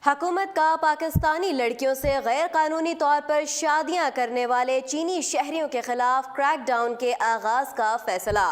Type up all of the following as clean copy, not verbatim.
हुकूमत का पाकिस्तानी लड़कियों से गैर कानूनी तौर पर शादियां करने वाले चीनी शहरियों के खिलाफ क्रैक डाउन के आगाज का फैसला।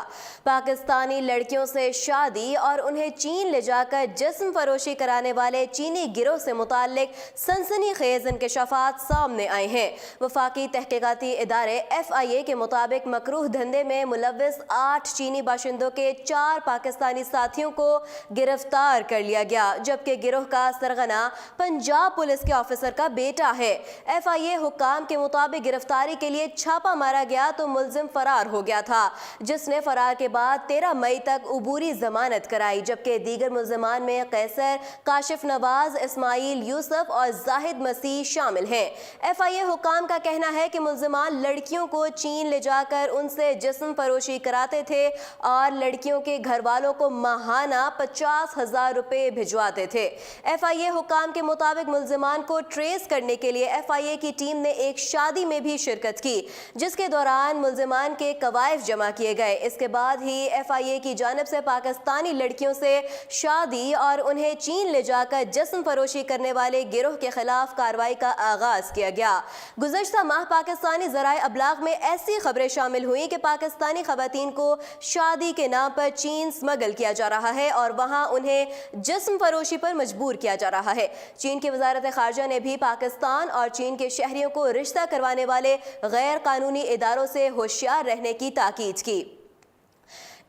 पाकिस्तानी लड़कियों से शादी और उन्हें चीन ले जाकर जिस्म फरोशी कराने वाले चीनी गिरोह से मुताल्लिक सनसनीखेज इंकशाफात सामने आए हैं। वफाकी तहकीकाती इदारे FIA के मुताबिक मकरूह धंधे में मुलव्विस 8 चीनी बाशिंदों के 4 पाकिस्तानी साथियों को गिरफ्तार कर लिया गया, जबकि गिरोह का सरगना पंजाब पुलिस के ऑफिसर का बेटा है। FIA हुक्काम के मुताबिक गिरफ्तारी के लिए छापा मारा गया तो मुलजिम फरार हो गया था, जिसने फरार के बाद 13 मई तक उबूरी जमानत कराई, जबकि दीगर मुलजिमान में कैसर, काशिफ नवाज, इस्माइल, यूसुफ और जाहिद मसीह शामिल हैं। FIA हुक्काम का कहना है कि मुलजिमान लड़कियों को चीन ले जाकर उनसे जिस्म फरोशी कराते थे और लड़कियों के घर वालों को माहाना 50,000 रुपए भिजवाते थे। FIA हुक्काम के मुताबिक मुलजिमान को ट्रेस करने के लिए FIA की टीम ने एक शादी में भी शिरकत की, जिसके दौरान मुलजिमान के कवायफ जमा किए गए। इसके बाद ही FIA की जानिब से पाकिस्तानी लड़कियों से शादी और उन्हें चीन ले जाकर जिस्म फरोशी करने वाले गिरोह के खिलाफ कार्रवाई का आगाज किया गया। गुज़श्ता माह पाकिस्तानी ज़राए अबलाग में ऐसी खबरें शामिल हुई कि पाकिस्तानी खवातीन को शादी के नाम पर चीन स्मगल किया जा रहा है और वहां उन्हें जिस्म फरोशी पर मजबूर किया जा रहा है। चीन की वजारत खारजा ने भी पाकिस्तान और चीन के शहरियों को रिश्ता करवाने वाले गैर कानूनी इदारों से होशियार रहने की ताकीद की।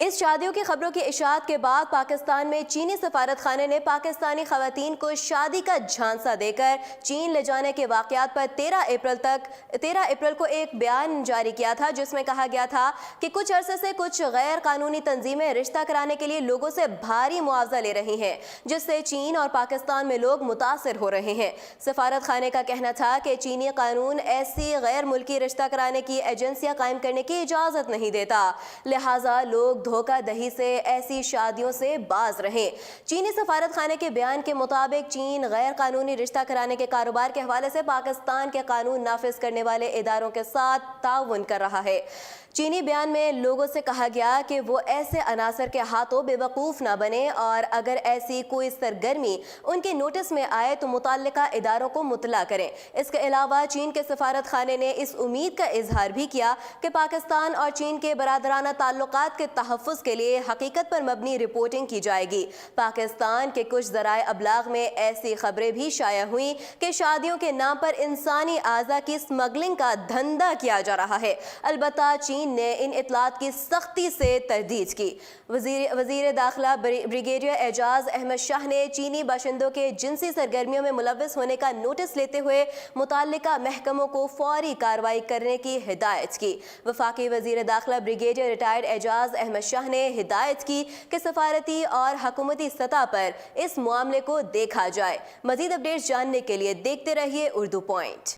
इस शादियों की खबरों की इशाअत के बाद पाकिस्तान में चीनी सफारत खाने ने पाकिस्तानी खवातीन को शादी का झांसा देकर चीन ले जाने के वाक़यात पर 13 अप्रैल को एक बयान जारी किया था, जिसमें कहा गया था कि कुछ अरसे से कुछ गैर कानूनी तंजीमें रिश्ता कराने के लिए लोगों से भारी मुआवजा ले रही हैं, जिससे चीन और पाकिस्तान में लोग मुतासिर हो रहे हैं। सफारत खाने का कहना था कि चीनी कानून ऐसी गैर मुल्की रिश्ता कराने की एजेंसियाँ कायम करने की इजाज़त नहीं देता, लिहाजा लोग धोखा दही से ऐसी शादियों से बाज रहे। चीनी सफारत खाने के बयान के मुताबिक चीन गैर कानूनी रिश्ता कराने के कारोबार के हवाले से पाकिस्तान के कानून नाफिज करने वाले इदारों के साथ ताउन कर रहा है। चीनी बयान में लोगों से कहा गया कि वो ऐसे अनासर के हाथों बेवकूफ़ ना बने और अगर ऐसी कोई सरगर्मी उनके नोटिस में आए तो मुतल्लिका इदारों को मुतला करें। इसके अलावा चीन के सफारत खाने ने इस उम्मीद का इजहार भी किया कि पाकिस्तान और चीन के बरादराना ताल्लुकात के तहफ़्फ़ुज़ के लिए हकीकत पर मबनी रिपोर्टिंग की जाएगी। पाकिस्तान के कुछ ज़राए अबलाग में ऐसी खबरें भी शाया हुई कि शादियों के नाम पर इंसानी आज़ा की स्मगलिंग का धंधा किया जा रहा है। अलबत्ता चीन ने इन इतलात की सख्ती से तरदीद की। वज़ीर दाखिला ब्रिगेडियर एजाज अहमद शाह ने चीनी बाशिंदों के जिनसी सरगर्मियों में मुलव्विस होने का नोटिस लेते हुए मुताल्लिका महकमों को फौरी कार्रवाई करने की हिदायत की। वफाकी वज़ीर दाखिला ब्रिगेडियर रिटायर्ड एजाज अहमद शाह ने हिदायत की कि सफारती और हुकूमती सतह पर इस मामले को देखा जाए। मज़ीद अपडेट्स जानने के लिए देखते रहिए उर्दू पॉइंट।